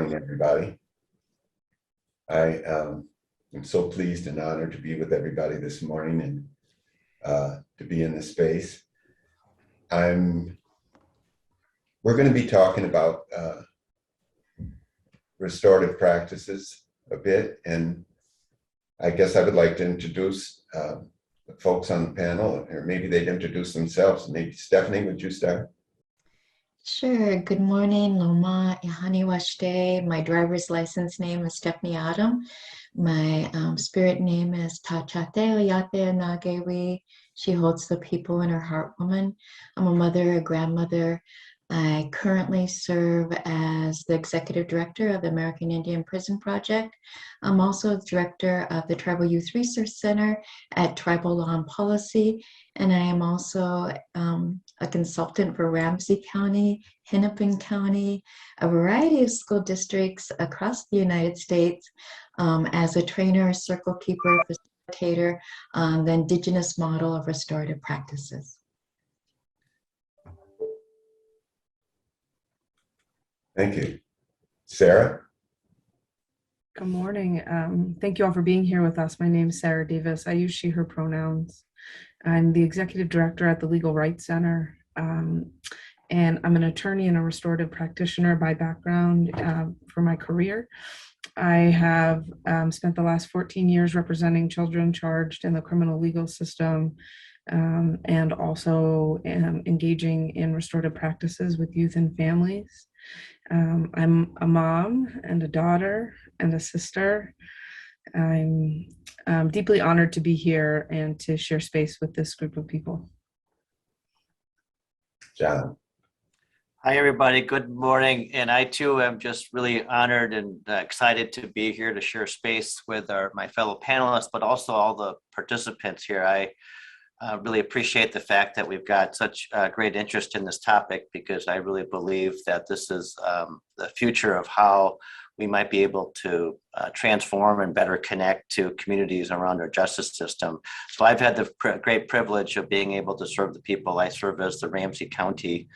morning, everybody. I am so pleased and honored to be with everybody this morning and to be in this space. We're going to be talking about restorative practices a bit, and I guess I would like to introduce the folks on the panel, or maybe they'd introduce themselves. Maybe Stephanie, would you start? Sure. Good morning, Loma Ihaniwashte. My driver's license name is Stephanie Adam. My spirit name is Tachate Oyate Nagewi. She holds the people in her heart woman. I'm a mother, a grandmother. I currently serve as the executive director of the American Indian Prison Project. I'm also the director of the Tribal Youth Research Center at Tribal Law and Policy. And I am also a consultant for Ramsey County, Hennepin County, a variety of school districts across the United States as a trainer, circle keeper, facilitator, the indigenous model of restorative practices. Thank you. Sarah? Good morning. Thank you all for being here with us. My name is Sarah Davis. I use she, her pronouns. I'm the executive director at the Legal Rights Center, and I'm an attorney and a restorative practitioner by background for my career. I have spent the last 14 years representing children charged in the criminal legal system and also engaging in restorative practices with youth and families. I'm a mom and a daughter and a sister. I'm deeply honored to be here and to share space with this group of people. John. Hi, everybody. Good morning. And I, too, am just really honored and excited to be here to share space with my fellow panelists, but also all the participants here. I really appreciate the fact that we've got such great interest in this topic, because I really believe that this is the future of how we might be able to transform and better connect to communities around our justice system. So I've had the great privilege of being able to serve the people. I serve as the Ramsey County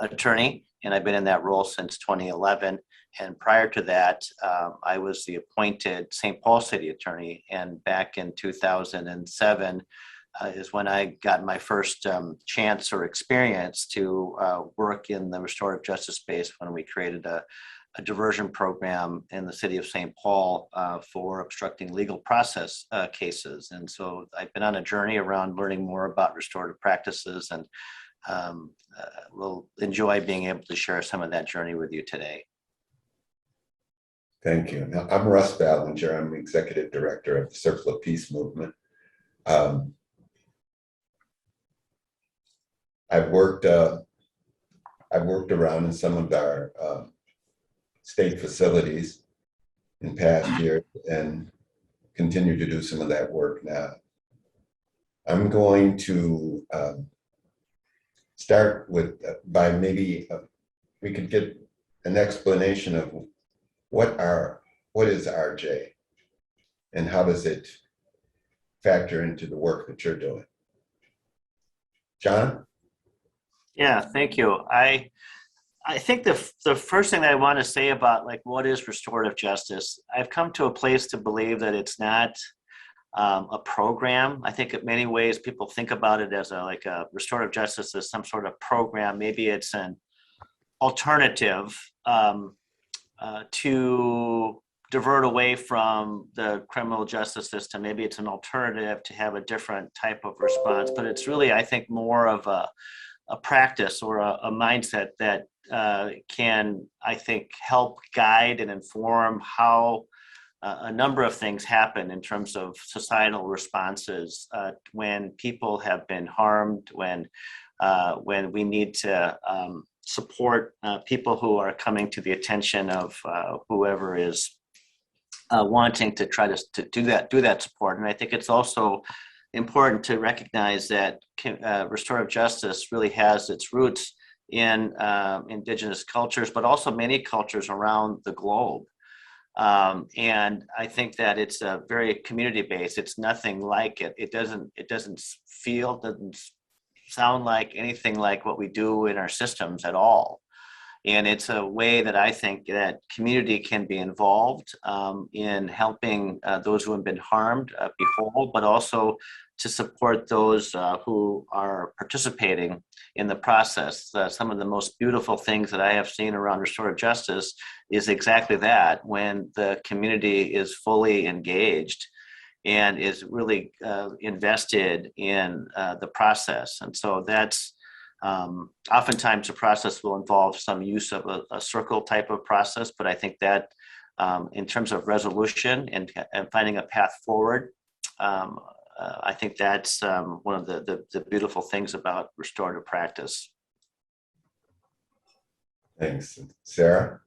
attorney, and I've been in that role since 2011. And prior to that, I was the appointed St. Paul City attorney. And back in 2007, is when I got my first chance or experience to work in the restorative justice space, when we created a diversion program in the city of St. Paul for obstructing legal process cases. And so I've been on a journey around learning more about restorative practices, and will enjoy being able to share some of that journey with you today. Thank you. Now, I'm Russ Balenger. I'm the executive director of the Circle of Peace movement. I've worked around in some of our state facilities in past years and continue to do some of that work now. I'm going to start with by maybe we could get an explanation of what is RJ and how does it factor into the work that you're doing. John? Yeah, thank you. I think the first thing that I want to say about what is restorative justice, I've come to a place to believe that it's not a program. I think in many ways people think about it as a restorative justice as some sort of program. Maybe it's an alternative to divert away from the criminal justice system. Maybe it's an alternative to have a different type of response, but it's really, I think, more of a practice or a mindset that can, I think, help guide and inform how a number of things happen in terms of societal responses when people have been harmed, when we need to support people who are coming to the attention of whoever is wanting to try to do that support. And I think it's also important to recognize that restorative justice really has its roots in indigenous cultures, but also many cultures around the globe. And I think that it's a very community-based. It's nothing like it. It doesn't sound like anything like what we do in our systems at all. And it's a way that I think that community can be involved in helping those who have been harmed be whole, but also to support those who are participating in the process. Some of the most beautiful things that I have seen around restorative justice is exactly that, when the community is fully engaged and is really invested in the process. And so that's oftentimes the process will involve some use of a circle type of process, but I think that in terms of resolution and finding a path forward, I think that's one of the beautiful things about restorative practice. Thanks. Sarah?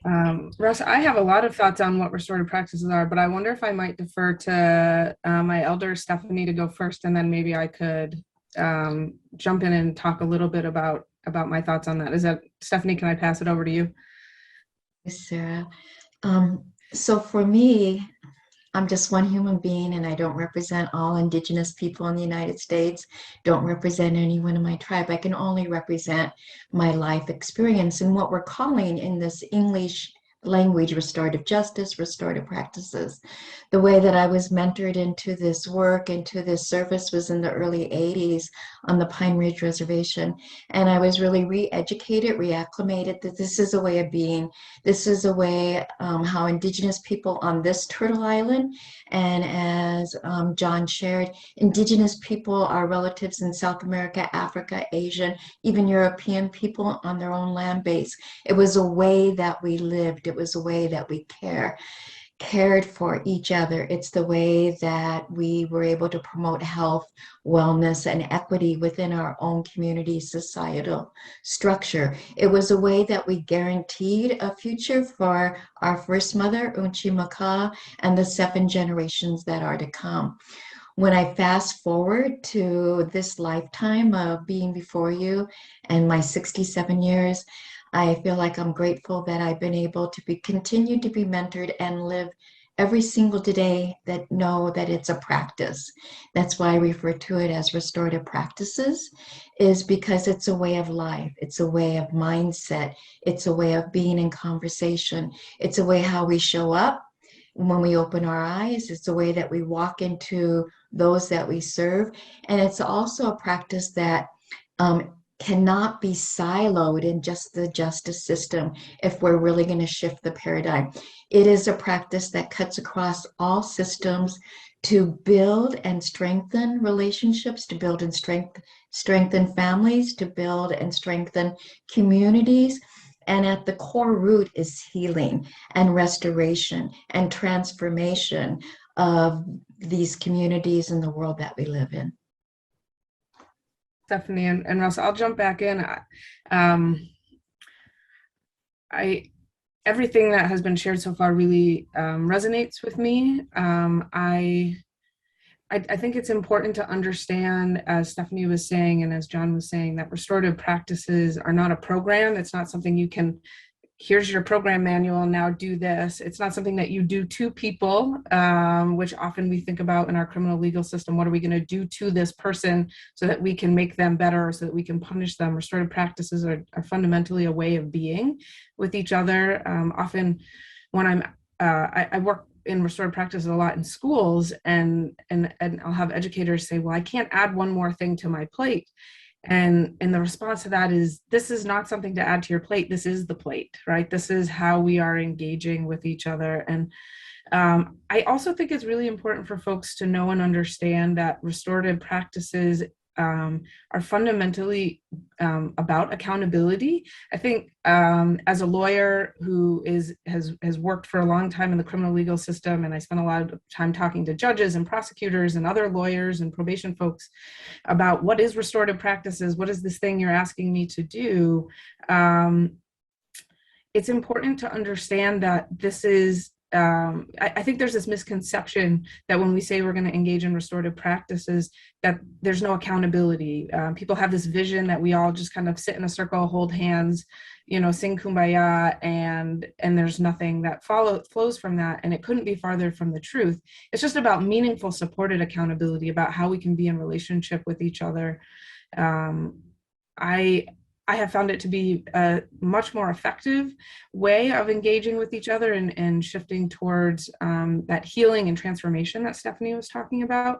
Russ, I have a lot of thoughts on what restorative practices are, but I wonder if I might defer to my elder Stephanie to go first, and then maybe I could jump in and talk a little bit about my thoughts on that. Is that, Stephanie, can I pass it over to you? Yes, Sarah. So for me, I'm just one human being, and I don't represent all Indigenous people in the United States, don't represent anyone in my tribe. I can only represent my life experience and what we're calling in this English language restorative justice, restorative practices. The way that I was mentored into this work, into this service, was in the early 80s on the Pine Ridge Reservation. And I was really re-educated, reacclimated that this is a way of being. This is a way how Indigenous people on this Turtle Island, and as John shared, Indigenous people are relatives in South America, Africa, Asian, even European people on their own land base. It was a way that we lived. It was a way that we cared for each other. It's the way that we were able to promote health, wellness, and equity within our own community societal structure. It was a way that we guaranteed a future for our first mother, Unchi Maka, and the 7 generations that are to come. When I fast forward to this lifetime of being before you and my 67 years, I feel like I'm grateful that I've been able to continue to be mentored and live every single day that know that it's a practice. That's why I refer to it as restorative practices, is because it's a way of life. It's a way of mindset. It's a way of being in conversation. It's a way how we show up when we open our eyes. It's a way that we walk into those that we serve. And it's also a practice that cannot be siloed in just the justice system if we're really going to shift the paradigm. It is a practice that cuts across all systems to build and strengthen relationships, to build and strengthen families, to build and strengthen communities. And at the core root is healing and restoration and transformation of these communities and the world that we live in. Stephanie and Russ, I'll jump back in. Everything that has been shared so far really resonates with me. I think it's important to understand, as Stephanie was saying and as John was saying, that restorative practices are not a program. It's not something you can, here's your program manual, now do this. It's not something that you do to people, which often we think about in our criminal legal system. What are we going to do to this person so that we can make them better, or so that we can punish them? Restorative practices are fundamentally a way of being with each other. Often when I work in restorative practice a lot in schools, and I'll have educators say, well, I can't add one more thing to my plate. And the response to that is, this is not something to add to your plate. This is the plate, right? This is how we are engaging with each other. And I also think it's really important for folks to know and understand that restorative practices are fundamentally about accountability. I think as a lawyer who has worked for a long time in the criminal legal system, and I spent a lot of time talking to judges and prosecutors and other lawyers and probation folks about what is restorative practices, what is this thing you're asking me to do, it's important to understand that this is I think there's this misconception that when we say we're going to engage in restorative practices, that there's no accountability. People have this vision that we all just kind of sit in a circle, hold hands, sing Kumbaya, and there's nothing that flows from that. And it couldn't be farther from the truth. It's just about meaningful, supported accountability, about how we can be in relationship with each other. I I have found it to be a much more effective way of engaging with each other and shifting towards that healing and transformation that Stephanie was talking about.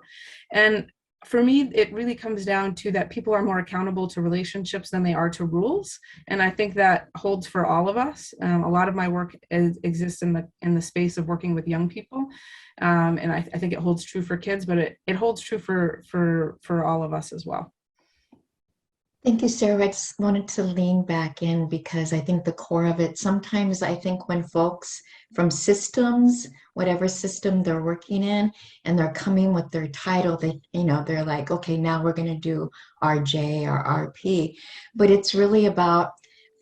And for me, it really comes down to that people are more accountable to relationships than they are to rules. And I think that holds for all of us. A lot of my work exists in the space of working with young people. And I think it holds true for kids, but it holds true for all of us as well. Thank you, Sarah. I just wanted to lean back in because I think the core of it, sometimes I think when folks from systems, whatever system they're working in, and they're coming with their title, they're like, okay, now we're going to do RJ or RP. But it's really about,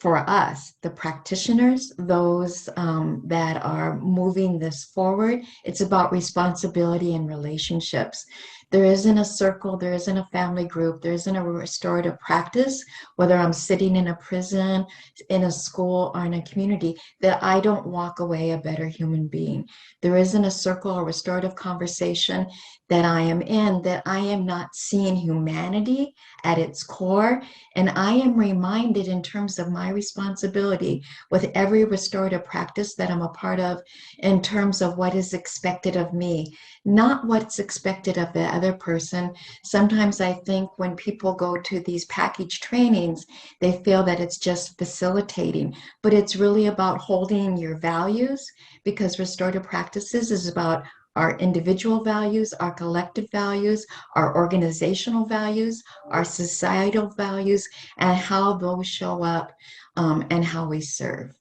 for us, the practitioners, those that are moving this forward, it's about responsibility and relationships. There isn't a circle, there isn't a family group, there isn't a restorative practice, whether I'm sitting in a prison, in a school, or in a community, that I don't walk away a better human being. There isn't a circle or restorative conversation that I am in that I am not seeing humanity at its core. And I am reminded in terms of my responsibility with every restorative practice that I'm a part of, in terms of what is expected of me, not what's expected of the other person. Sometimes I think when people go to these package trainings, they feel that it's just facilitating, but it's really about holding your values, because restorative practices is about our individual values, our collective values, our organizational values, our societal values, and how those show up and how we serve.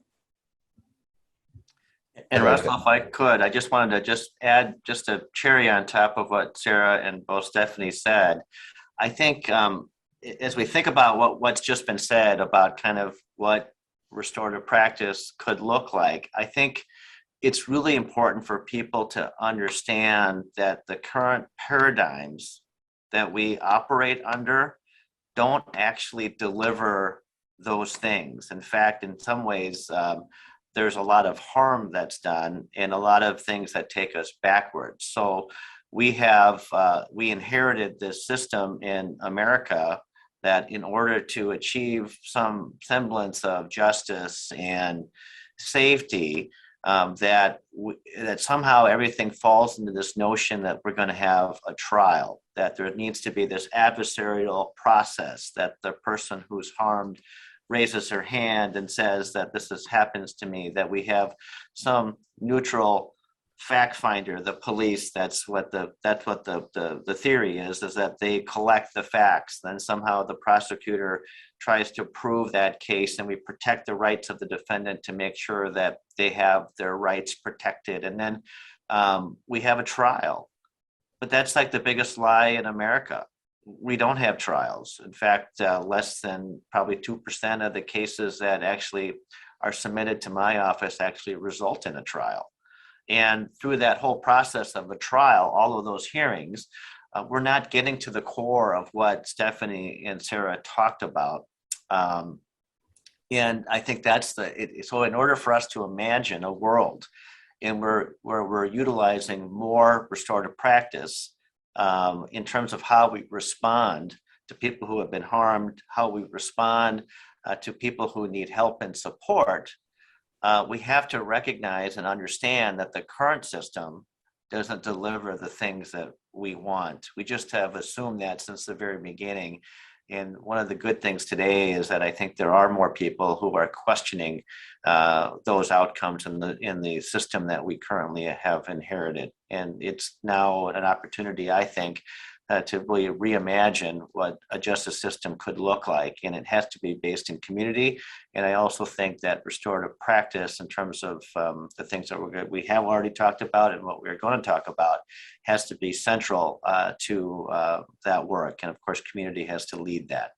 And Russell, if I could, I just wanted to just add just a cherry on top of what Sarah and both Stephanie said. I think as we think about what's just been said about kind of what restorative practice could look like, I think it's really important for people to understand that the current paradigms that we operate under don't actually deliver those things. In fact, in some ways, there's a lot of harm that's done and a lot of things that take us backwards. So we inherited this system in America that in order to achieve some semblance of justice and safety, that somehow everything falls into this notion that we're going to have a trial, that there needs to be this adversarial process, that the person who's harmed raises her hand and says that happens to me, that we have some neutral fact finder, the police. That's what the theory is that they collect the facts, then somehow the prosecutor tries to prove that case, and we protect the rights of the defendant to make sure that they have their rights protected, and then we have a trial. But that's like the biggest lie in America. We don't have trials. In fact, less than probably 2% of the cases that actually are submitted to my office actually result in a trial. And through that whole process of a trial, all of those hearings, we're not getting to the core of what Stephanie and Sarah talked about. And I think that's so in order for us to imagine a world where we're utilizing more restorative practice in terms of how we respond to people who have been harmed, how we respond to people who need help and support, we have to recognize and understand that the current system doesn't deliver the things that we want. We just have assumed that since the very beginning. And one of the good things today is that I think there are more people who are questioning those outcomes in the system that we currently have inherited. And it's now an opportunity, I think, to really reimagine what a justice system could look like. And it has to be based in community. And I also think that restorative practice, in terms of the things that we have already talked about and what we're going to talk about, has to be central to that work. And of course, community has to lead that.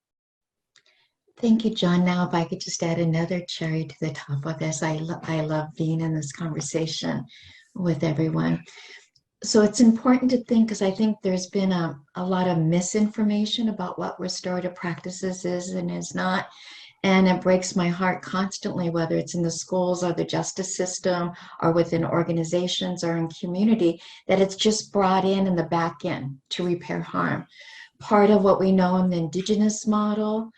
Thank you, John. Now, if I could just add another cherry to the top of this, I love being in this conversation with everyone. So it's important to think, because I think there's been a lot of misinformation about what restorative practices is and is not. And it breaks my heart constantly, whether it's in the schools or the justice system or within organizations or in community, that it's just brought in the back end to repair harm. Part of what we know in the indigenous model,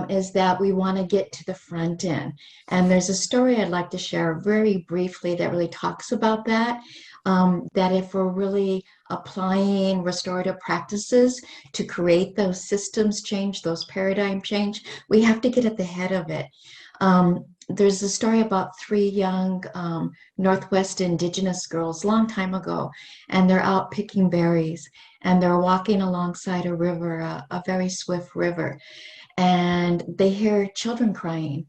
is that we want to get to the front end. And there's a story I'd like to share very briefly that really talks about that. That if we're really applying restorative practices to create those systems change, those paradigm change, we have to get at the head of it. There's a story about three young Northwest Indigenous girls a long time ago, and they're out picking berries, and they're walking alongside a river, a very swift river, and they hear children crying.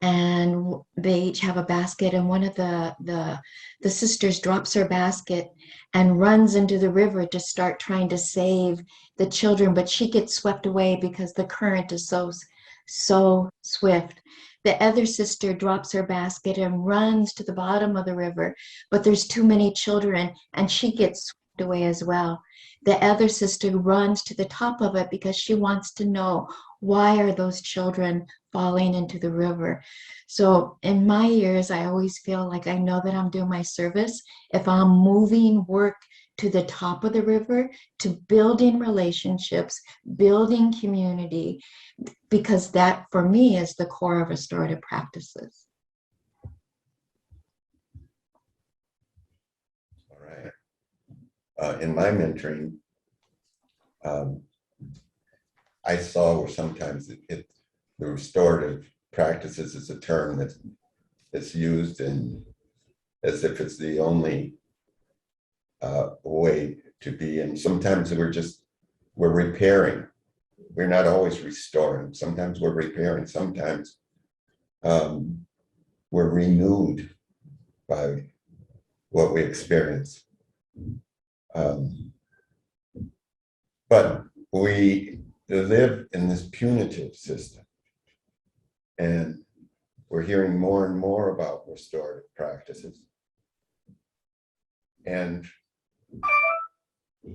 And they each have a basket, and one of the sisters drops her basket and runs into the river to start trying to save the children, but she gets swept away because the current is so swift. The other sister drops her basket and runs to the bottom of the river, but there's too many children, and she gets swept away as well. The other sister runs to the top of it because she wants to know, why are those children falling into the river? So in my years, I always feel like I know that I'm doing my service if I'm moving work to the top of the river, to building relationships, building community, because that for me is the core of restorative practices. All right. In my mentoring, I saw where sometimes the restorative practices is a term that's used in as if it's the only way to be. And sometimes we're repairing. We're not always restoring. Sometimes we're repairing. Sometimes we're renewed by what we experience. But we live in this punitive system, and we're hearing more and more about restorative practices. And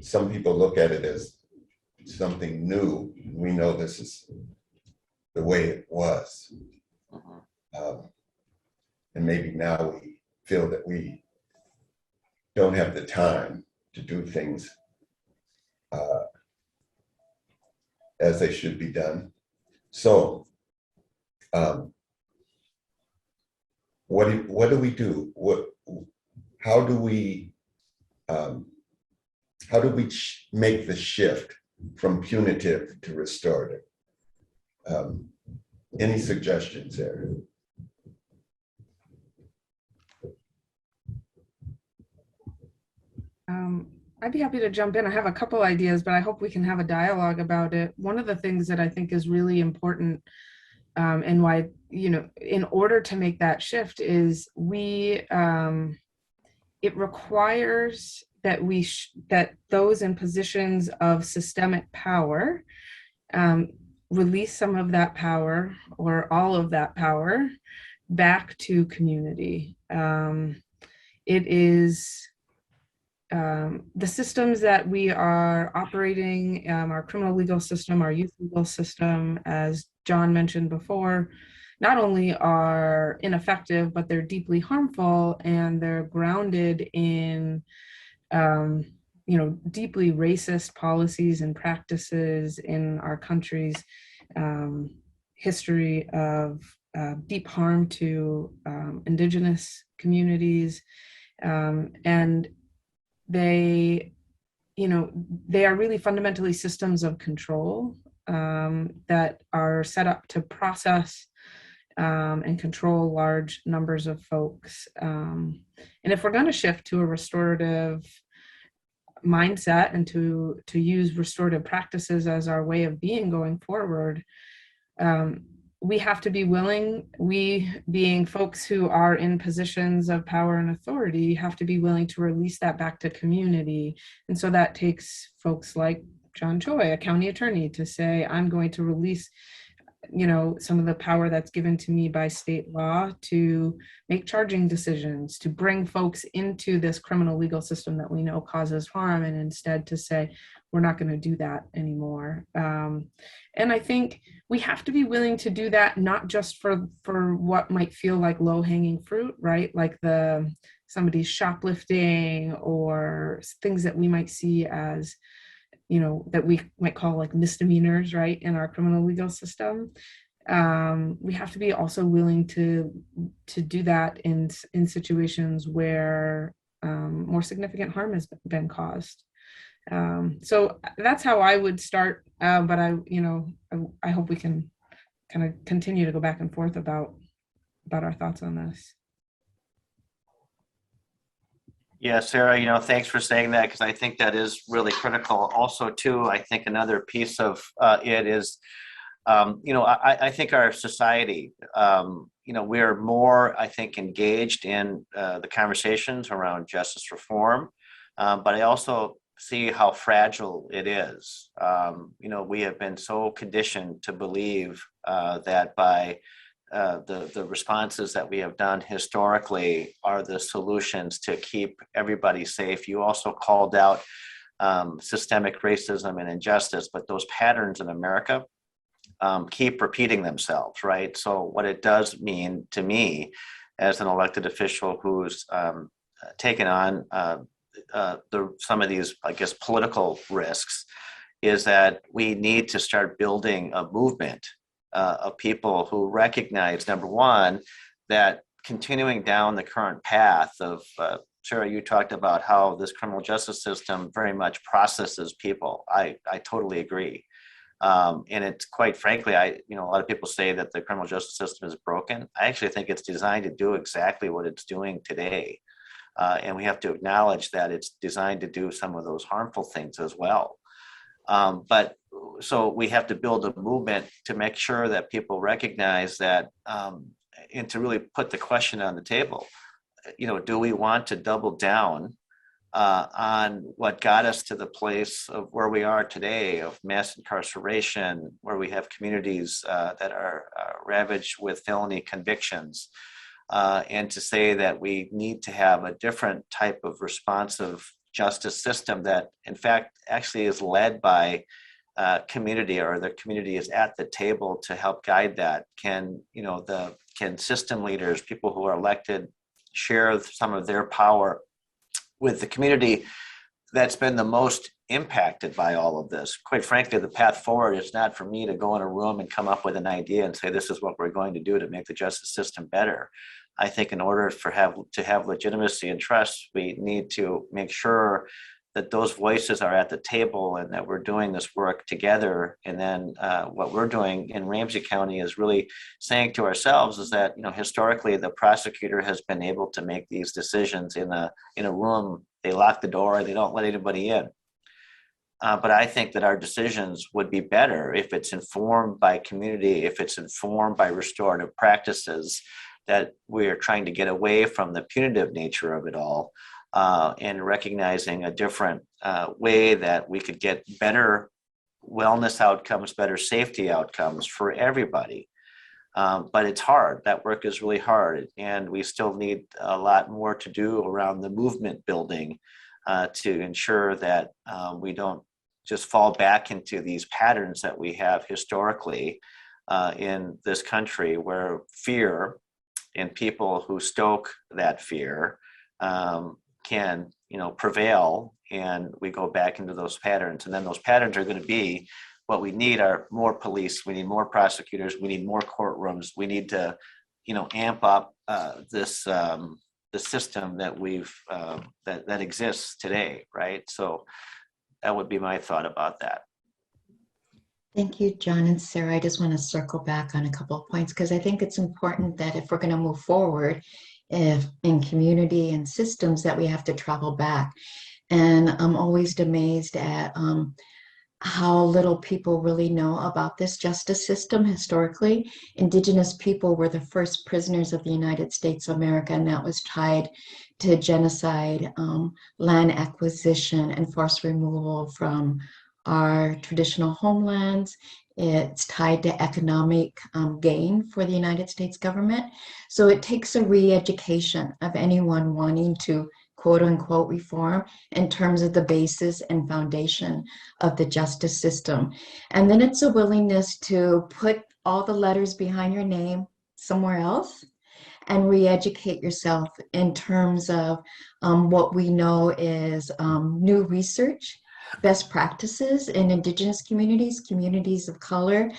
some people look at it as something new. We know this is the way it was. And maybe now we feel that we don't have the time to do things as they should be done. So what do we do? How do we make the shift from punitive to restorative? Any suggestions there? I'd be happy to jump in. I have a couple ideas, but I hope we can have a dialogue about it. One of the things that I think is really important and why, in order to make that shift is it requires that that those in positions of systemic power release some of that power or all of that power back to community. It is the systems that we are operating, our criminal legal system, our youth legal system, as John mentioned before, not only are ineffective, but they're deeply harmful, and they're grounded in, deeply racist policies and practices in our country's history of deep harm to indigenous communities, and they are really fundamentally systems of control that are set up to process and control large numbers of folks. And if we're going to shift to a restorative mindset and to use restorative practices as our way of being going forward, we have to be willing, we being folks who are in positions of power and authority, have to be willing to release that back to community. And so that takes folks like John Choi, a county attorney, to say, I'm going to release some of the power that's given to me by state law to make charging decisions, to bring folks into this criminal legal system that we know causes harm, and instead to say, we're not going to do that anymore. And I think we have to be willing to do that, not just for what might feel like low-hanging fruit, right? Like somebody's shoplifting or things that we might see as that we might call like misdemeanors, right, in our criminal legal system. We have to be also willing to do that in situations where more significant harm has been caused. So that's how I would start. But I hope we can kind of continue to go back and forth about our thoughts on this. Yeah, Sarah, thanks for saying that, because I think that is really critical. Also, too, I think another piece of it is, I think our society, we're more, I think, engaged in the conversations around justice reform, but I also see how fragile it is. We have been so conditioned to believe that by the responses that we have done historically are the solutions to keep everybody safe. You also called out systemic racism and injustice, but those patterns in America keep repeating themselves, right? So what it does mean to me as an elected official who's taken on some of these, I guess, political risks, is that we need to start building a movement of people who recognize, number one, that continuing down the current path of, Sarah, you talked about how this criminal justice system very much processes people. I totally agree. And it's quite frankly, a lot of people say that the criminal justice system is broken. I actually think it's designed to do exactly what it's doing today. And we have to acknowledge that it's designed to do some of those harmful things as well. But so we have to build a movement to make sure that people recognize that, and to really put the question on the table, do we want to double down on what got us to the place of where we are today of mass incarceration, where we have communities that are ravaged with felony convictions, and to say that we need to have a different type of responsive justice system that, in fact, actually is led by community, or the community is at the table to help guide that. Can system leaders, people who are elected, share some of their power with the community that's been the most impacted by all of this? Quite frankly, the path forward is not for me to go in a room and come up with an idea and say, this is what we're going to do to make the justice system better. I think in order to have legitimacy and trust, we need to make sure that those voices are at the table and that we're doing this work together. And then what we're doing in Ramsey County is really saying to ourselves is that, historically, the prosecutor has been able to make these decisions in a room. They lock the door, they don't let anybody in. But I think that our decisions would be better if it's informed by community, if it's informed by restorative practices, that we are trying to get away from the punitive nature of it all, and recognizing a different way that we could get better wellness outcomes, better safety outcomes for everybody. But it's hard. That work is really hard. And we still need a lot more to do around the movement building to ensure that we don't just fall back into these patterns that we have historically in this country, where fear and people who stoke that fear can prevail, and we go back into those patterns. And then those patterns are going to be what we need are more police, we need more prosecutors, we need more courtrooms, we need to amp up the system that we've that exists today, right? So that would be my thought about that. Thank you, John and Sarah. I just want to circle back on a couple of points, because I think it's important that if we're going to move forward, if in community and systems, that we have to travel back. And I'm always amazed at how little people really know about this justice system. Historically, Indigenous people were the first prisoners of the United States of America, and that was tied to genocide, land acquisition, and forced removal from our traditional homelands. It's tied to economic gain for the United States government. So it takes a re-education of anyone wanting to quote unquote reform in terms of the basis and foundation of the justice system. And then it's a willingness to put all the letters behind your name somewhere else and re-educate yourself in terms of what we know is new research best practices in Indigenous communities, communities of color,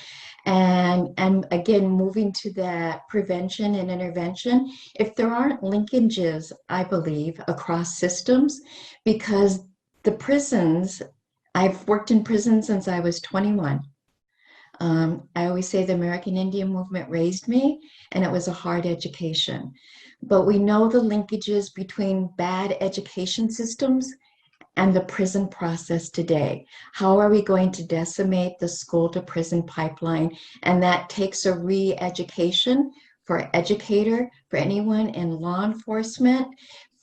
and again, moving to that prevention and intervention. If there aren't linkages, I believe, across systems, because the prisons, I've worked in prisons since I was 21. I always say the American Indian movement raised me, and it was a hard education. But we know the linkages between bad education systems and the prison process today. How are we going to decimate the school to prison pipeline? And that takes a re-education for educator, for anyone in law enforcement,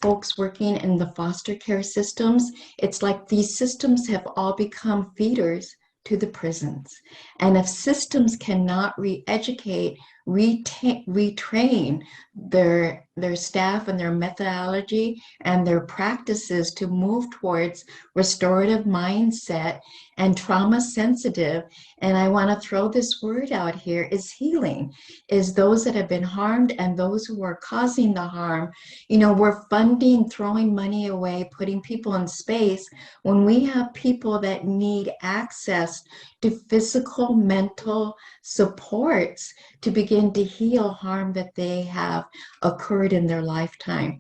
folks working in the foster care systems. It's like these systems have all become feeders to the prisons. And if systems cannot re-educate, retrain their staff and their methodology and their practices to move towards restorative mindset and trauma sensitive, and I want to throw this word out here, is healing, is those that have been harmed and those who are causing the harm. You know, we're funding, throwing money away, putting people in space when we have people that need access to physical, mental supports to begin to heal harm that they have occurred in their lifetime.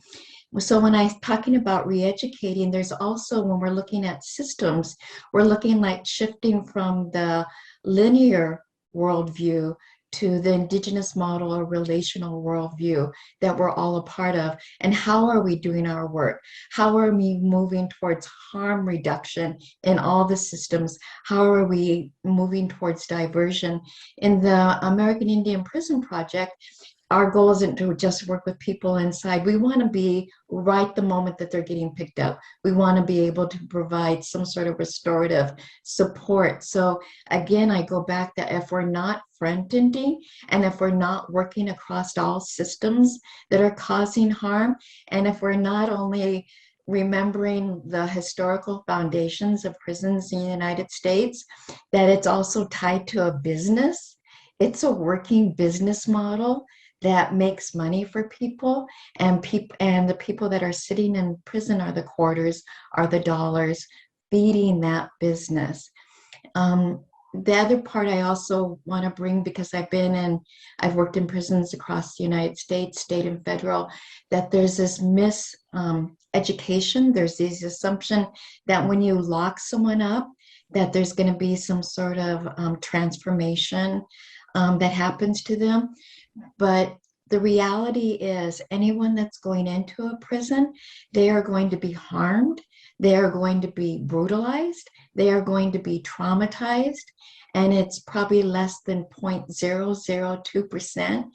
So when I'm talking about re-educating, there's also, when we're looking at systems, we're looking like shifting from the linear worldview to the Indigenous model or relational worldview that we're all a part of. And how are we doing our work? How are we moving towards harm reduction in all the systems? How are we moving towards diversion? In the American Indian Prison Project, our goal isn't to just work with people inside. We want to be right the moment that they're getting picked up. We want to be able to provide some sort of restorative support. So again, I go back that if we're not friend-ending and if we're not working across all systems that are causing harm, and if we're not only remembering the historical foundations of prisons in the United States, that it's also tied to a business. It's a working business model that makes money for people, and the people that are sitting in prison are the quarters, are the dollars feeding that business. The other part I also want to bring, because I've worked in prisons across the United States, state and federal, that there's this education, there's this assumption that when you lock someone up, that there's going to be some sort of transformation that happens to them. But the reality is, anyone that's going into a prison, they are going to be harmed, they are going to be brutalized, they are going to be traumatized, and it's probably less than 0.002%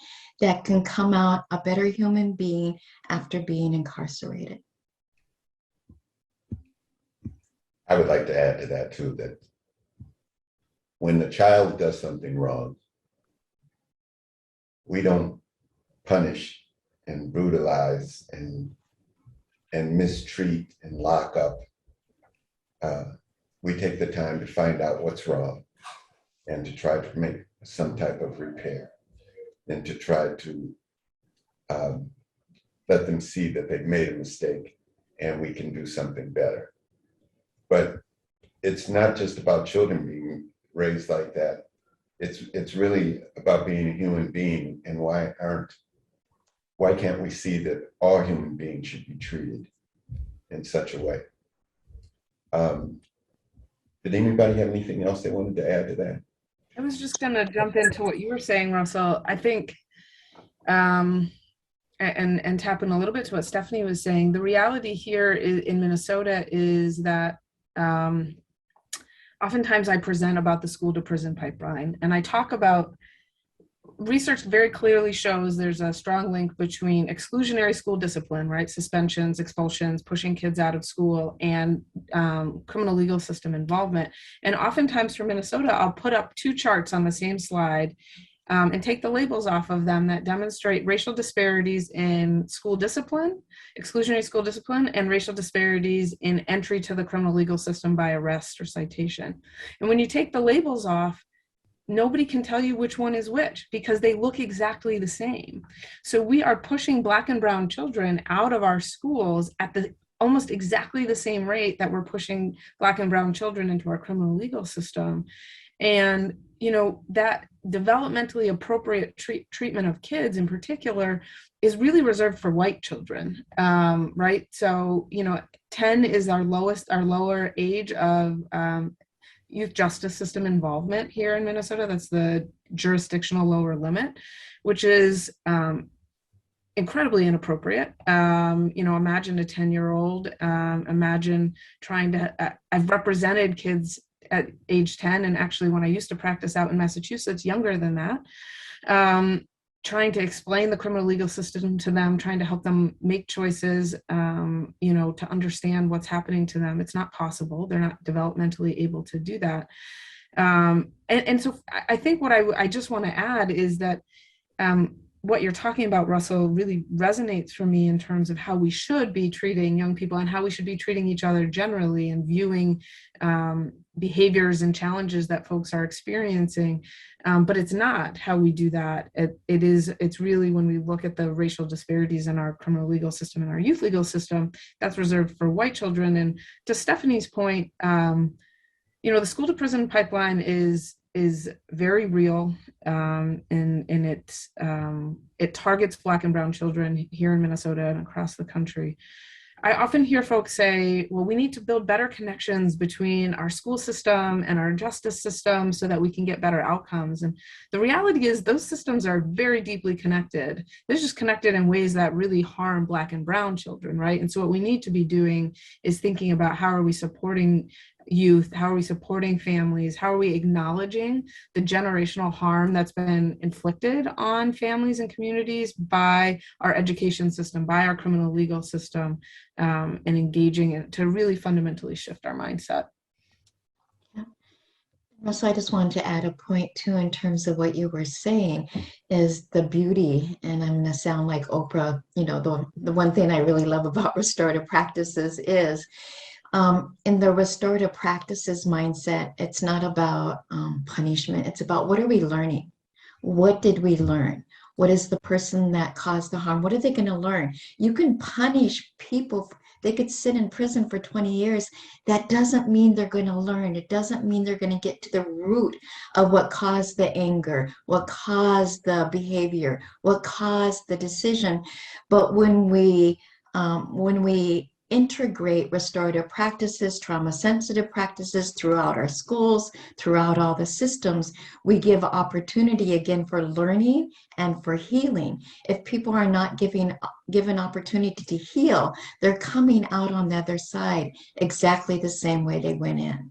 that can come out a better human being after being incarcerated. I would like to add to that too, that when the child does something wrong, we don't punish and brutalize and mistreat and lock up. We take the time to find out what's wrong and to try to make some type of repair and to try to let them see that they've made a mistake and we can do something better. But it's not just about children being raised like that. It's really about being a human being, and why can't we see that all human beings should be treated in such a way? Did anybody have anything else they wanted to add to that? I was just going to jump into what you were saying, Russell. I think, and tap in a little bit to what Stephanie was saying. The reality here in Minnesota is that oftentimes I present about the school to prison pipeline, and I talk about research very clearly shows there's a strong link between exclusionary school discipline, right? Suspensions, expulsions, pushing kids out of school, and criminal legal system involvement. And oftentimes for Minnesota, I'll put up two charts on the same slide and take the labels off of them that demonstrate racial disparities in school discipline, exclusionary school discipline, and racial disparities in entry to the criminal legal system by arrest or citation. And when you take the labels off, nobody can tell you which one is which because they look exactly the same. So we are pushing Black and brown children out of our schools at the almost exactly the same rate that we're pushing Black and brown children into our criminal legal system. And, you know, that developmentally appropriate treatment of kids in particular is really reserved for white children, right? So, you know, 10 is our lower age of youth justice system involvement here in Minnesota. That's the jurisdictional lower limit, which is incredibly inappropriate. You know, imagine a 10-year-old, imagine trying to, I've represented kids at age 10, and actually when I used to practice out in Massachusetts, younger than that, trying to explain the criminal legal system to them, trying to help them make choices, you know, to understand what's happening to them. It's not possible. They're not developmentally able to do that. And so I think what I just want to add is that what you're talking about, Russell, really resonates for me in terms of how we should be treating young people and how we should be treating each other generally, and viewing behaviors and challenges that folks are experiencing. But it's not how we do that. It's really when we look at the racial disparities in our criminal legal system and our youth legal system, that's reserved for white children. And to Stephanie's point, you know, the school to prison pipeline is very real, and it targets Black and brown children here in Minnesota and across the country. I often hear folks say, well, we need to build better connections between our school system and our justice system so that we can get better outcomes. And the reality is those systems are very deeply connected. They're just connected in ways that really harm Black and brown children, right? And so what we need to be doing is thinking about how are we supporting youth, how are we supporting families, how are we acknowledging the generational harm that's been inflicted on families and communities by our education system, by our criminal legal system, and engaging it to really fundamentally shift our mindset. Yeah. Russell, I just wanted to add a point too in terms of what you were saying is the beauty, and I'm going to sound like Oprah, you know, the one thing I really love about restorative practices is in the restorative practices mindset, it's not about punishment. It's about what are we learning? What did we learn? What is the person that caused the harm? What are they going to learn? You can punish people. They could sit in prison for 20 years. That doesn't mean they're going to learn. It doesn't mean they're going to get to the root of what caused the anger, what caused the behavior, what caused the decision. But when we integrate restorative practices, trauma-sensitive practices throughout our schools, throughout all the systems, we give opportunity again for learning and for healing. If people are not given opportunity to heal, they're coming out on the other side exactly the same way they went in.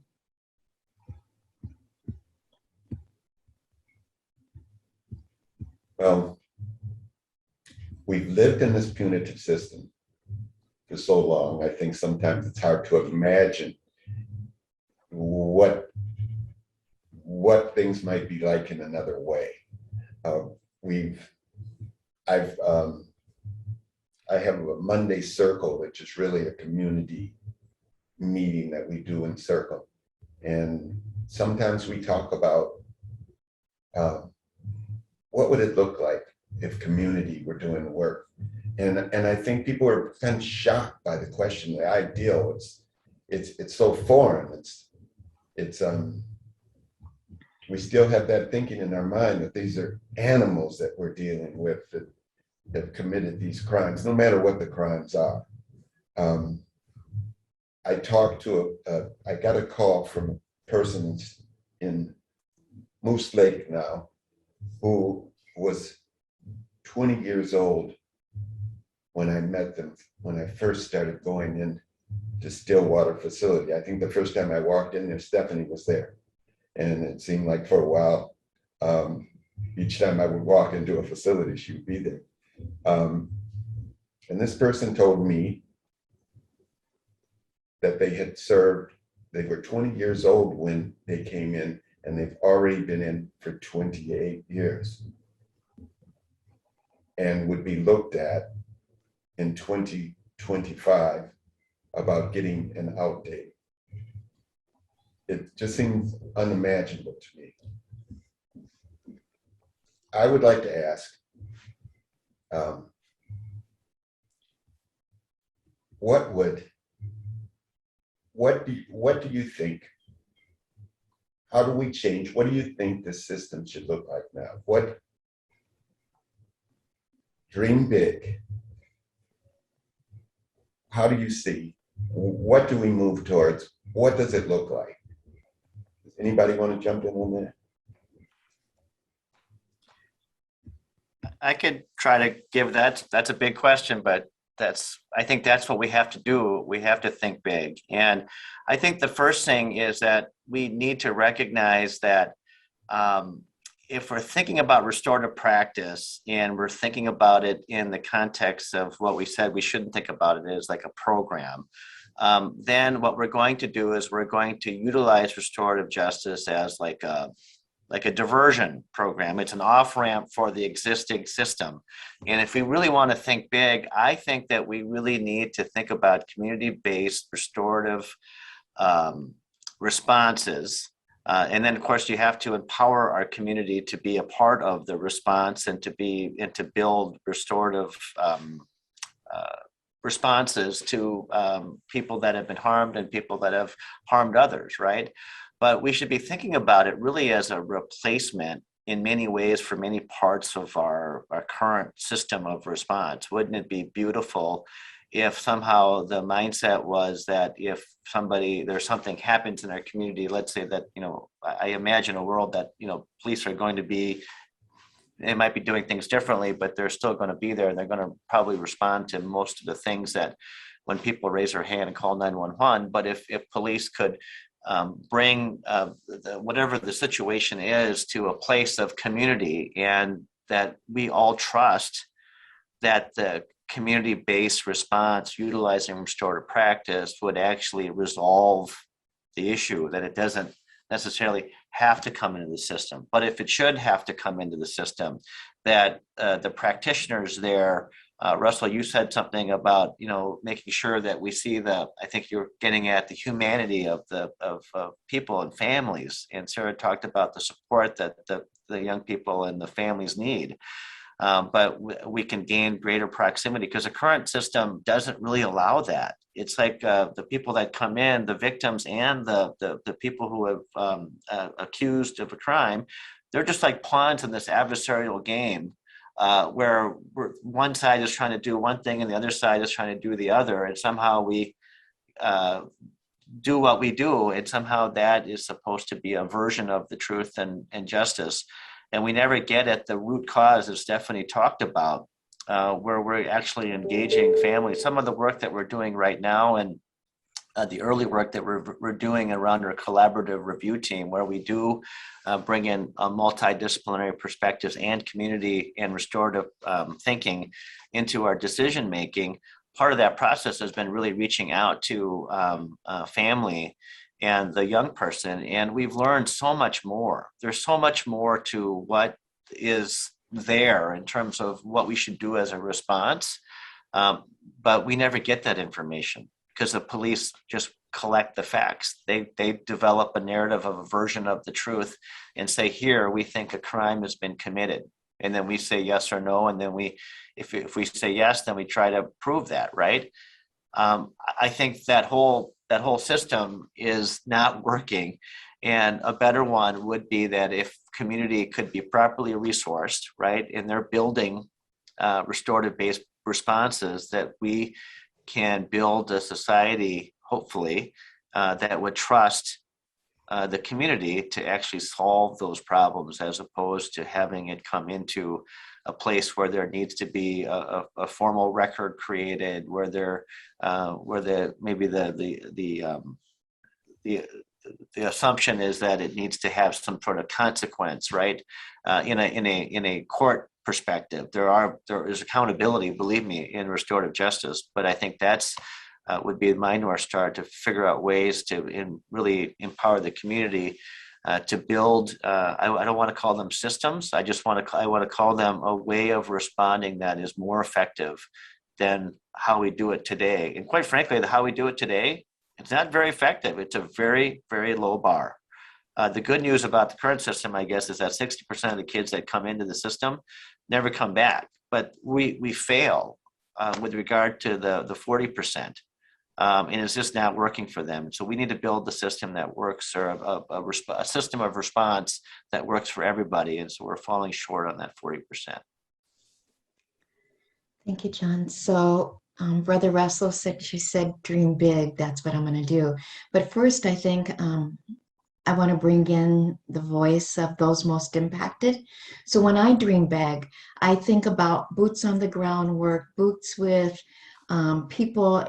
Well, we've lived in this punitive system for so long. I think sometimes it's hard to imagine what things might be like in another way. I have a Monday circle, which is really a community meeting that we do in circle. And sometimes we talk about what would it look like if community were doing the work. And I think people are kind of shocked by the question, the ideal. It's so foreign. We still have that thinking in our mind that these are animals that we're dealing with that have committed these crimes, no matter what the crimes are. I got a call from a person in Moose Lake now who was 20 years old when I met them, when I first started going in to Stillwater facility. I think the first time I walked in there, Stephanie was there. And it seemed like for a while, each time I would walk into a facility, she would be there. And this person told me that they had served, they were 20 years old when they came in, and they've already been in for 28 years and would be looked at in 2025 about getting an out date. It just seems unimaginable to me. I would like to ask, what would what do you think? How do we change? What do you think the system should look like now? What, dream big. How do you see? What do we move towards? What does it look like? Does anybody want to jump in on that? I could try to give that. That's a big question, but I think that's what we have to do. We have to think big. And I think the first thing is that we need to recognize that if we're thinking about restorative practice and we're thinking about it in the context of what we said, we shouldn't think about it as like a program. Then what we're going to do is we're going to utilize restorative justice as like a diversion program. It's an off-ramp for the existing system. And if we really want to think big, I think that we really need to think about community-based restorative responses. And then of course you have to empower our community to be a part of the response and to build restorative responses to people that have been harmed and people that have harmed others, right? But we should be thinking about it really as a replacement in many ways for many parts of our current system of response. Wouldn't it be beautiful if somehow the mindset was that if there's something happens in our community, let's say that, I imagine a world that, police are going to be, they might be doing things differently, but they're still going to be there and they're going to probably respond to most of the things that when people raise their hand and call 911. But if police could bring whatever the situation is to a place of community, and that we all trust that the community-based response utilizing restorative practice would actually resolve the issue, that it doesn't necessarily have to come into the system. But if it should have to come into the system, that the practitioners there, Russell, you said something about, making sure that we see I think you're getting at the humanity of people and families. And Sarah talked about the support that the young people and the families need. But we can gain greater proximity because the current system doesn't really allow that. It's like the people that come in, the victims and the people who have accused of a crime, they're just like pawns in this adversarial game. Where one side is trying to do one thing and the other side is trying to do the other, and somehow we do what we do, and somehow that is supposed to be a version of the truth and justice, and we never get at the root cause, as Stephanie talked about, where we're actually engaging families. Some of the work that we're doing right now, and the early work that we're doing around our collaborative review team, where we do bring in multidisciplinary perspectives and community and restorative thinking into our decision making. Part of that process has been really reaching out to family and the young person, and we've learned so much more. There's so much more to what is there in terms of what we should do as a response, but we never get that information, because the police just collect the facts. They develop a narrative of a version of the truth and say, here, we think a crime has been committed. And then we say yes or no. And then if we say yes, then we try to prove that, right? I think that whole system is not working. And a better one would be that if community could be properly resourced, right? And they're building restorative-based responses, that we can build a society, hopefully, that would trust the community to actually solve those problems, as opposed to having it come into a place where there needs to be a formal record created, where maybe the assumption is that it needs to have some sort of consequence, right? In a court perspective, there is accountability, believe me, in restorative justice. But I think that's would be my North Star, to figure out ways to really empower the community to build. I don't want to call them systems. I want to call them a way of responding that is more effective than how we do it today. And quite frankly, how we do it today, it's not very effective. It's a very, very low bar. The good news about the current system, I guess, is that 60% of the kids that come into the system never come back. But we fail with regard to the 40%. and it's just not working for them. So we need to build the system that works, or a system of response that works for everybody. And so we're falling short on that 40%. Thank you, John. So Brother Russell said, dream big. That's what I'm going to do. But first, I think I want to bring in the voice of those most impacted. So when I dream big, I think about boots on the ground work, boots with people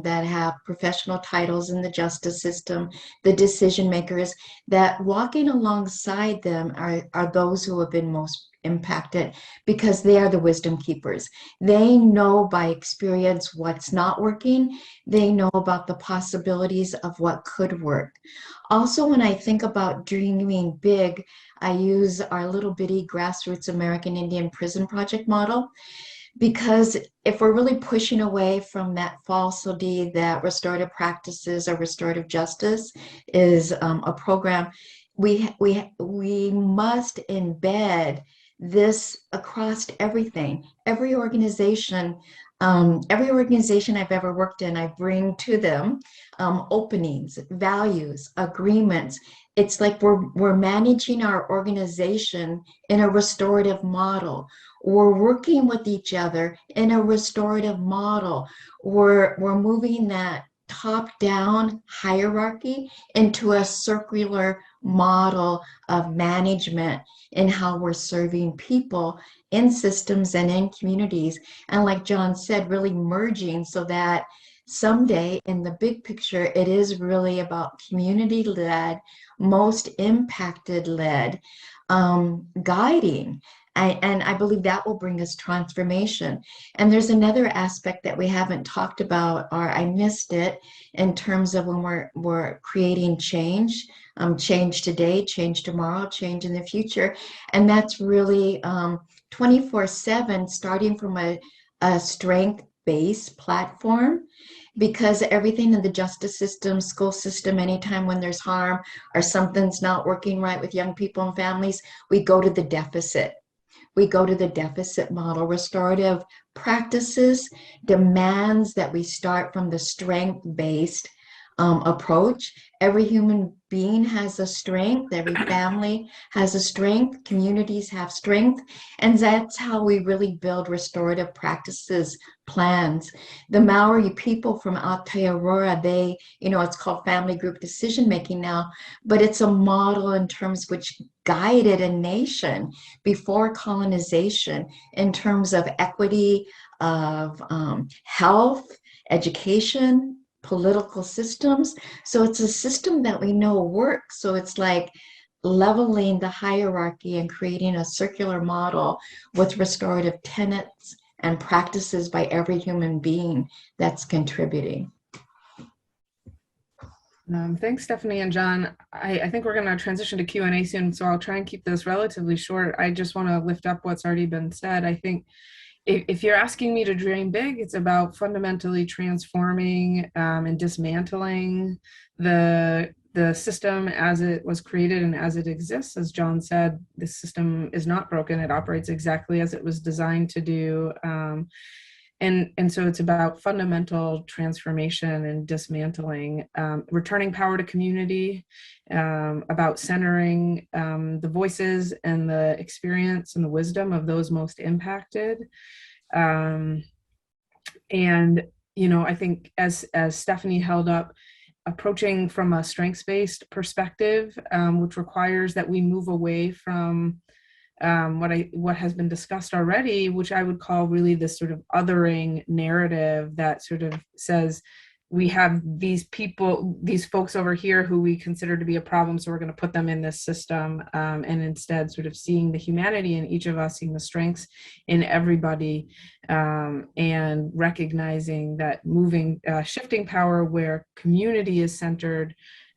that have professional titles in the justice system, the decision makers, that walking alongside them are those who have been most impacted, because they are the wisdom keepers. They know by experience what's not working. They know about the possibilities of what could work. Also, when I think about dreaming big, I use our little bitty grassroots American Indian Prison Project model, because if we're really pushing away from that falsity that restorative practices or restorative justice is a program, we must embed this across everything. Every organization I've ever worked in, I bring to them openings, values, agreements. It's like we're managing our organization in a restorative model. We're working with each other in a restorative model. We're moving that top-down hierarchy into a circular model of management in how we're serving people in systems and in communities. And like John said, really merging so that someday in the big picture, it is really about community-led, most impacted-led guiding. And I believe that will bring us transformation. And there's another aspect that we haven't talked about, or I missed it, in terms of when we're creating change, change today, change tomorrow, change in the future. And that's really 24/7, starting from a strength-based platform, because everything in the justice system, school system, anytime when there's harm or something's not working right with young people and families, we go to the deficit. We go to the deficit model. Restorative practices demands that we start from the strength-based approach. Every human being has a strength. Every family has a strength. Communities have strength. And that's how we really build restorative practices plans. The Maori people from Aotearoa, it's called family group decision making now, but it's a model in terms which guided a nation before colonization in terms of equity, of health, education, political systems. So it's a system that we know works. So it's like leveling the hierarchy and creating a circular model with restorative tenets and practices by every human being that's contributing. Thanks, Stephanie and John. I think we're going to transition to Q&A soon, so I'll try and keep this relatively short. I just want to lift up what's already been said. I think if you're asking me to dream big, it's about fundamentally transforming and dismantling the system as it was created and as it exists. As John said, this system is not broken. It operates exactly as it was designed to do. And so it's about fundamental transformation and dismantling, returning power to community, about centering the voices and the experience and the wisdom of those most impacted. And, I think as Stephanie held up, approaching from a strengths-based perspective, which requires that we move away from what has been discussed already, which I would call really this sort of othering narrative that sort of says we have these people, these folks over here who we consider to be a problem, so we're going to put them in this system, and instead sort of seeing the humanity in each of us, seeing the strengths in everybody, and recognizing that shifting power where community is centered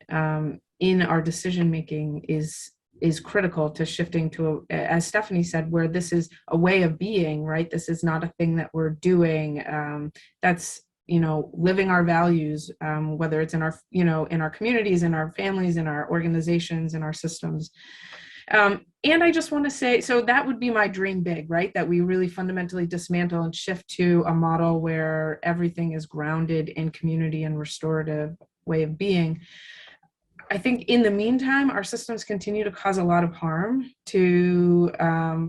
in our decision making is critical to shifting to, as Stephanie said, where this is a way of being, right? This is not a thing that we're doing. That's, living our values, whether it's in our, in our communities, in our families, in our organizations, in our systems. And I just want to say, so that would be my dream big, right? That we really fundamentally dismantle and shift to a model where everything is grounded in community and restorative way of being. I think in the meantime, our systems continue to cause a lot of harm to,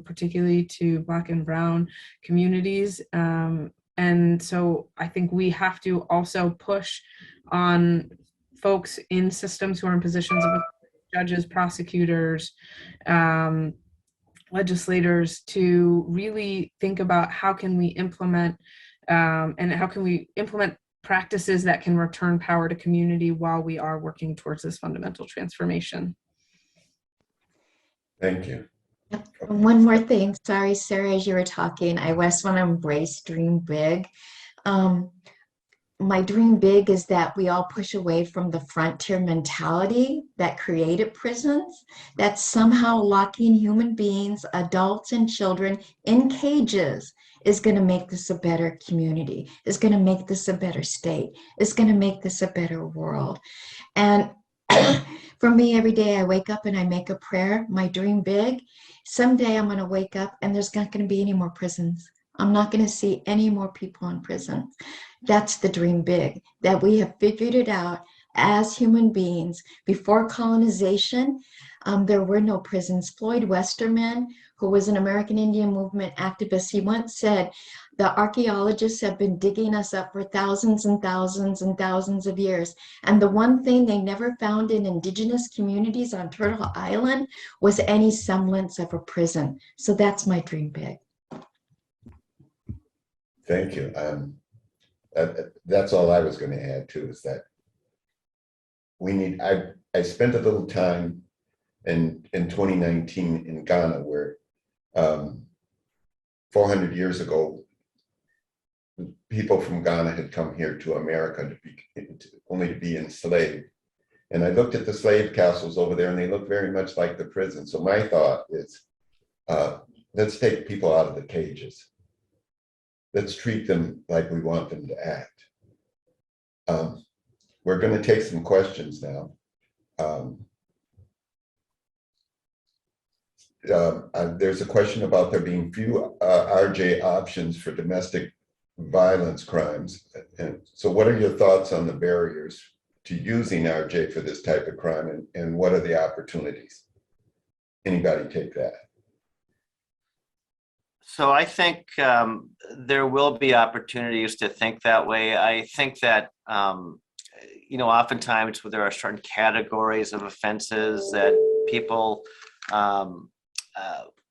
particularly to Black and Brown communities. And so I think we have to also push on folks in systems who are in positions of judges, prosecutors, legislators to really think about how can we implement and how can we implement practices that can return power to community while we are working towards this fundamental transformation. Thank you. One more thing. Sorry, Sarah, as you were talking, I just want to embrace dream big. My dream big is that we all push away from the frontier mentality that created prisons, that's somehow locking human beings, adults and children in cages is going to make this a better community, is going to make this a better state, is going to make this a better world. And for me, every day I wake up and I make a prayer, my dream big. Someday I'm going to wake up and there's not going to be any more prisons. I'm not going to see any more people in prison. That's the dream big, that we have figured it out as human beings. Before colonization, there were no prisons. Floyd Westerman, who was an American Indian movement activist, he once said, the archaeologists have been digging us up for thousands and thousands and thousands of years. And the one thing they never found in indigenous communities on Turtle Island was any semblance of a prison. So that's my dream big. Thank you. That's all I was going to add too, is that we need, I spent a little time in 2019 in Ghana, where 400 years ago, people from Ghana had come here to America only to be enslaved. And I looked at the slave castles over there and they look very much like the prison. So my thought is, let's take people out of the cages. Let's treat them like we want them to act. We're going to take some questions now. There's a question about there being few RJ options for domestic violence crimes. And so what are your thoughts on the barriers to using RJ for this type of crime, and what are the opportunities? Anybody take that? So I think there will be opportunities to think that way. I think that, oftentimes there are certain categories of offenses that people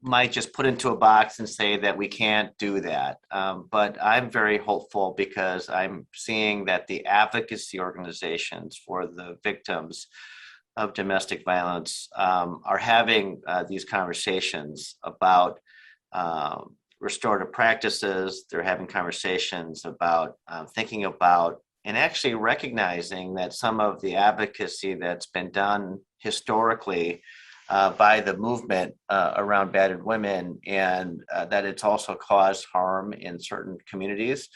might just put into a box and say that we can't do that. But I'm very hopeful because I'm seeing that the advocacy organizations for the victims of domestic violence are having these conversations about restorative practices. They're having conversations about thinking about and actually recognizing that some of the advocacy that's been done historically by the movement around battered women, and that it's also caused harm in certain communities.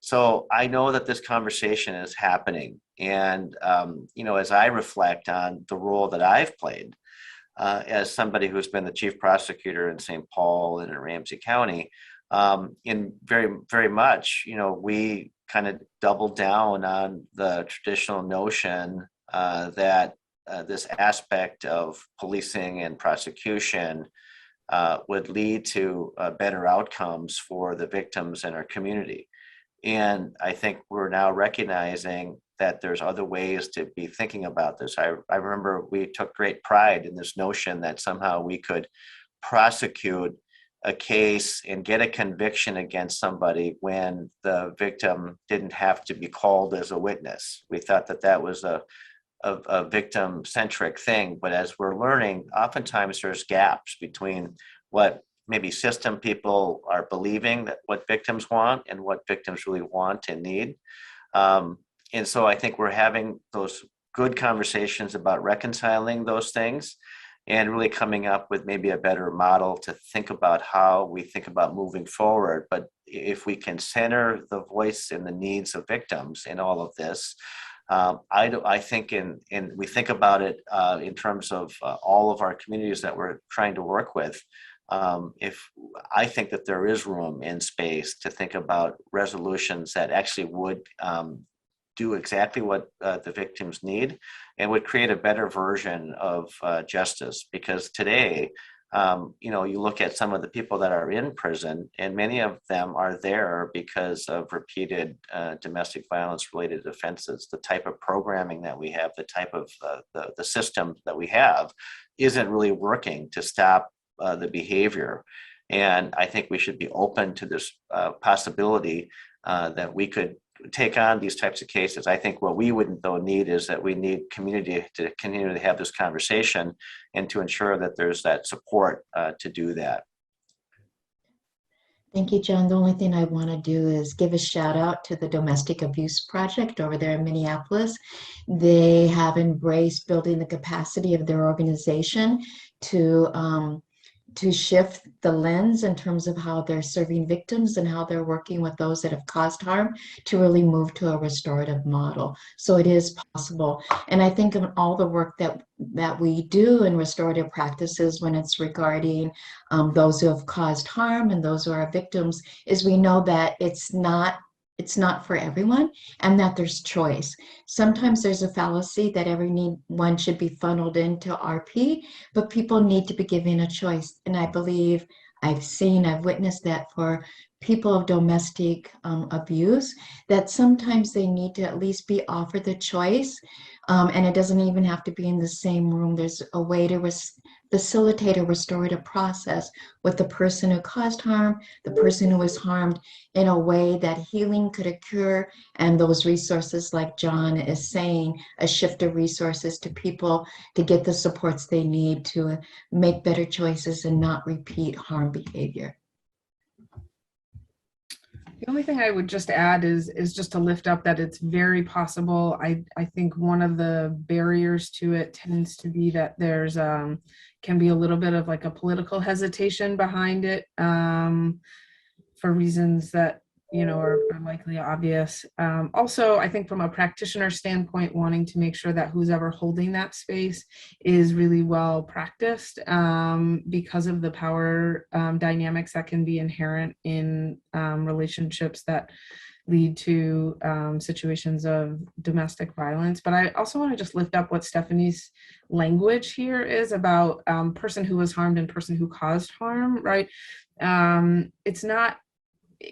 So I know that this conversation is happening. And, as I reflect on the role that I've played as somebody who's been the chief prosecutor in St. Paul and in Ramsey County, in very, very much, we kind of doubled down on the traditional notion that this aspect of policing and prosecution would lead to better outcomes for the victims in our community. And I think we're now recognizing that there's other ways to be thinking about this. I remember we took great pride in this notion that somehow we could prosecute a case and get a conviction against somebody when the victim didn't have to be called as a witness. We thought that that was a victim-centric thing, but as we're learning, oftentimes there's gaps between what maybe system people are believing that what victims want and what victims really want and need. And so I think we're having those good conversations about reconciling those things and really coming up with maybe a better model to think about how we think about moving forward. But if we can center the voice and the needs of victims in all of this, I think we think about it in terms of all of our communities that we're trying to work with. If I think that there is room in space to think about resolutions that actually would do exactly what the victims need and would create a better version of justice. Because today, you look at some of the people that are in prison, and many of them are there because of repeated domestic violence related offenses. The type of programming that we have, the type of the system that we have isn't really working to stop the behavior. And I think we should be open to this possibility that we could take on these types of cases. I think what we wouldn't though need is that we need community to continue to have this conversation and to ensure that there's that support to do that. Thank you, John. The only thing I want to do is give a shout out to the Domestic Abuse Project over there in Minneapolis. They have embraced building the capacity of their organization to shift the lens in terms of how they're serving victims and how they're working with those that have caused harm to really move to a restorative model. So it is possible. And I think of all the work that we do in restorative practices when it's regarding those who have caused harm and those who are victims, is we know that it's not for everyone, and that there's choice. Sometimes there's a fallacy that everyone should be funneled into RP, but people need to be given a choice. And I believe I've witnessed that for people of domestic abuse, that sometimes they need to at least be offered the choice. And it doesn't even have to be in the same room. There's a way to facilitate a restorative process with the person who caused harm, the person who was harmed, in a way that healing could occur, and those resources, like John is saying, a shift of resources to people to get the supports they need to make better choices and not repeat harm behavior. The only thing I would just add is just to lift up that it's very possible. I think one of the barriers to it tends to be that there's can be a little bit of like a political hesitation behind it for reasons that are likely obvious. Also, I think from a practitioner standpoint, wanting to make sure that who's ever holding that space is really well practiced because of the power dynamics that can be inherent in relationships that lead to situations of domestic violence. But I also want to just lift up what Stephanie's language here is about person who was harmed and person who caused harm, right?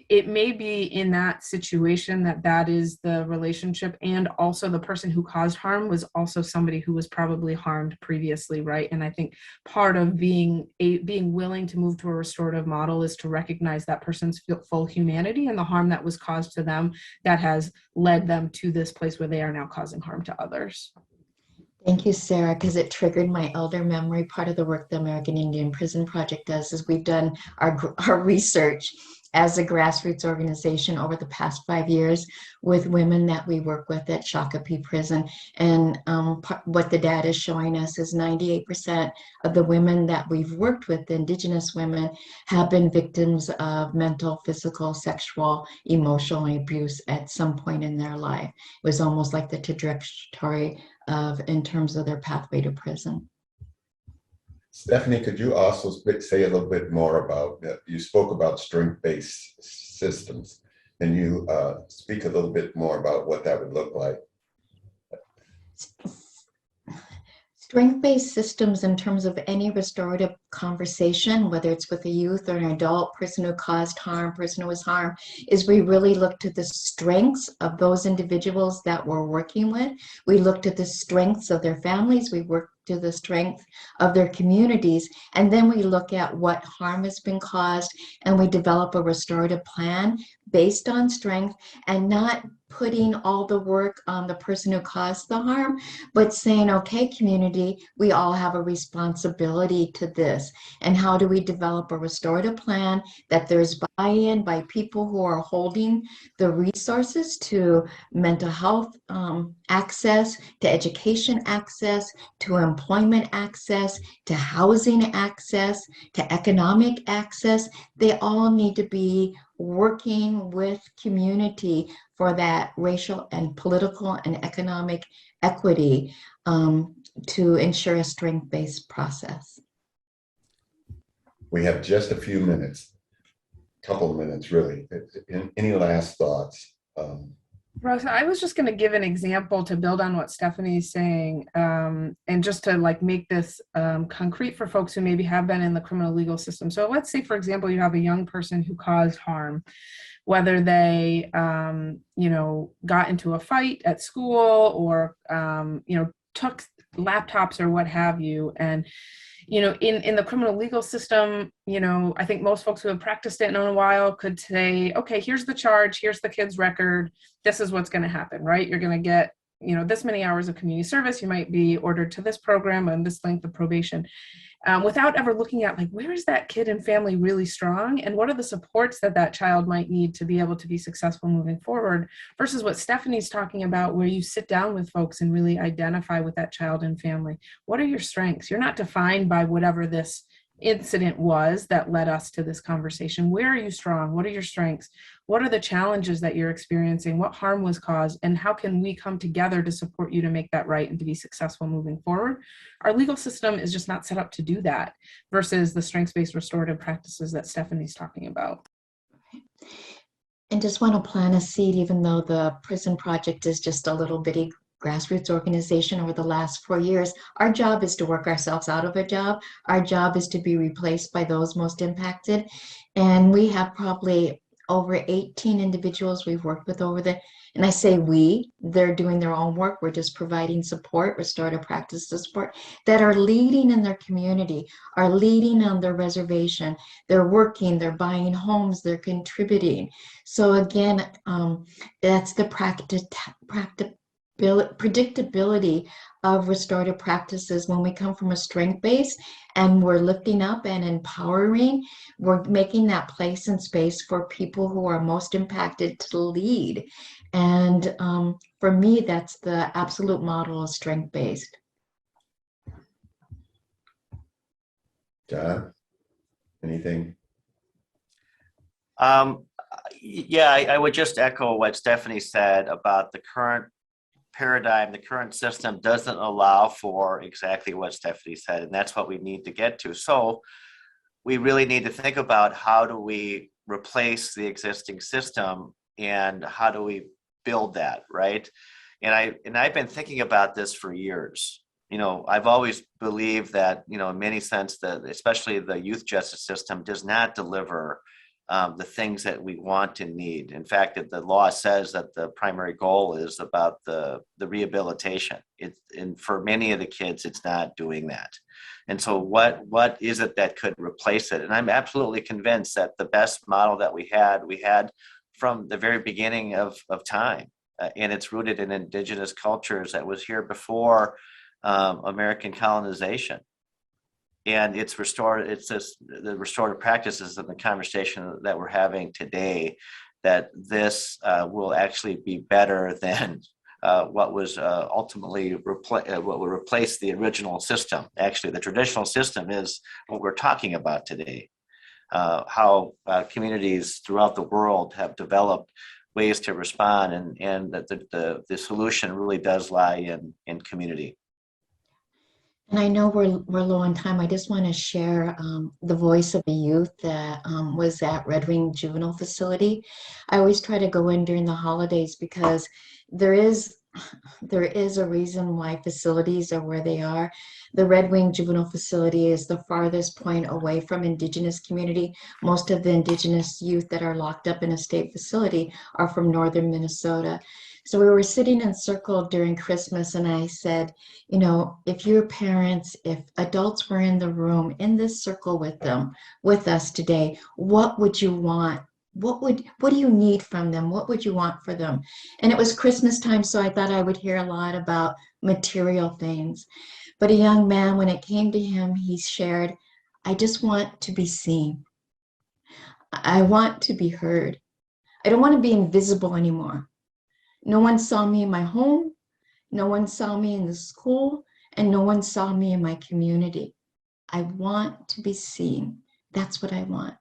It may be in that situation that is the relationship, and also the person who caused harm was also somebody who was probably harmed previously, right? And I think part of being willing to move to a restorative model is to recognize that person's full humanity and the harm that was caused to them that has led them to this place where they are now causing harm to others. Thank you, Sarah, because it triggered my elder memory. Part of the work the American Indian Prison Project does is we've done our research as a grassroots organization over the past 5 years with women that we work with at Shakopee Prison. And what the data is showing us is 98% of the women that we've worked with, Indigenous women, have been victims of mental, physical, sexual, emotional abuse at some point in their life. It was almost like the trajectory in terms of their pathway to prison. Stephanie, could you also say a little bit more about, you spoke about strength-based systems, and you speak a little bit more about what that would look like? Strength-based systems in terms of any restorative conversation, whether it's with a youth or an adult, person who caused harm, person who was harmed, is we really look to the strengths of those individuals that we're working with. We look to the strengths of their families. We work to the strength of their communities, and then we look at what harm has been caused, and we develop a restorative plan based on strength, and not putting all the work on the person who caused the harm, but saying, okay, community, we all have a responsibility to this. And how do we develop a restorative plan that there's buy-in by people who are holding the resources to mental health access, to education access, to employment access, to housing access, to economic access. They all need to be working with community for that racial and political and economic equity to ensure a strength-based process. We have just a few minutes, couple of minutes really. Any last thoughts? Russ, I was just going to give an example to build on what Stephanie's saying, and just to like make this concrete for folks who maybe have been in the criminal legal system. So let's say, for example, you have a young person who caused harm, whether they, got into a fight at school or, took laptops or what have you. And in the criminal legal system, I think most folks who have practiced it in a while could say, okay, here's the charge, here's the kid's record, this is what's going to happen, right? You're going to get, this many hours of community service, you might be ordered to this program and this length of probation, without ever looking at like, where is that kid and family really strong? And what are the supports that that child might need to be able to be successful moving forward, versus what Stephanie's talking about, where you sit down with folks and really identify with that child and family. What are your strengths? You're not defined by whatever this incident was that led us to this conversation. Where are you strong? What are your strengths? What are the challenges that you're experiencing? What harm was caused? And how can we come together to support you to make that right and to be successful moving forward? Our legal system is just not set up to do that, versus the strengths-based restorative practices that Stephanie's talking about. And just want to plant a seed, even though the prison project is just a little bitty grassroots organization over the last 4 years. Our job is to work ourselves out of a job. Our job is to be replaced by those most impacted. And we have probably over 18 individuals we've worked with over the, and I say we, they're doing their own work. We're just providing support, restorative practices support, that are leading in their community, are leading on their reservation. They're working, they're buying homes, they're contributing. So again, that's the predictability of restorative practices. When we come from a strength base and we're lifting up and empowering, we're making that place and space for people who are most impacted to lead. And for me, that's the absolute model of strength based. John, anything? Yeah, I would just echo what Stephanie said about the current paradigm. The current system doesn't allow for exactly what Stephanie said, and that's what we need to get to. So we really need to think about, how do we replace the existing system and how do we build that, right? And I've been thinking about this for years. I've always believed that, in many sense, that especially the youth justice system does not deliver the things that we want and need. In fact, the law says that the primary goal is about the rehabilitation. And for many of the kids, it's not doing that. And so what is it that could replace it? And I'm absolutely convinced that the best model that we had from the very beginning of time. And it's rooted in indigenous cultures that was here before American colonization. And it's the restorative practices and the conversation that we're having today, that this will actually be better than what was ultimately what will replace the original system. Actually, the traditional system is what we're talking about today. How communities throughout the world have developed ways to respond, and that the solution really does lie in community. And I know we're low on time. I just want to share the voice of a youth that was at Red Wing Juvenile Facility. I always try to go in during the holidays because there is a reason why facilities are where they are. The Red Wing Juvenile Facility is the farthest point away from Indigenous community. Most of the Indigenous youth that are locked up in a state facility are from northern Minnesota. So we were sitting in circle during Christmas, and I said, if your parents, if adults were in the room in this circle with us today, what would you want? What do you need from them? What would you want for them? And it was Christmas time, so I thought I would hear a lot about material things. But a young man, when it came to him, he shared, I just want to be seen. I want to be heard. I don't want to be invisible anymore. No one saw me in my home, no one saw me in the school, and no one saw me in my community. I want to be seen. That's what I want.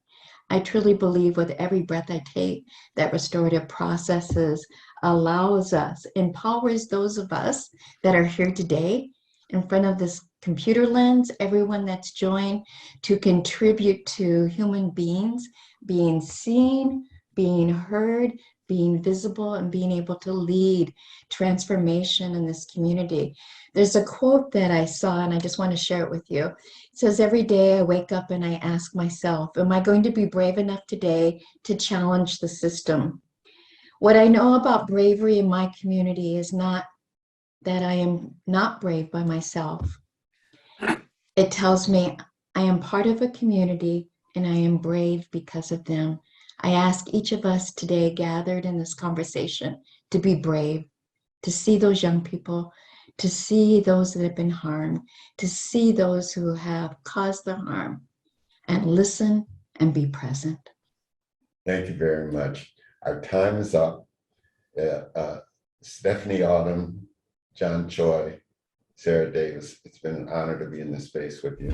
I truly believe with every breath I take that restorative processes allows us, empowers those of us that are here today in front of this computer lens, everyone that's joined, to contribute to human beings being seen, being heard, being visible, and being able to lead transformation in this community. There's a quote that I saw, and I just want to share it with you. It says, every day I wake up and I ask myself, am I going to be brave enough today to challenge the system? What I know about bravery in my community is not that I am not brave by myself. It tells me I am part of a community and I am brave because of them. I ask each of us today gathered in this conversation to be brave, to see those young people, to see those that have been harmed, to see those who have caused the harm, and listen and be present. Thank you very much. Our time is up. Stephanie Autumn, John Choi, Sarah Davis, it's been an honor to be in this space with you.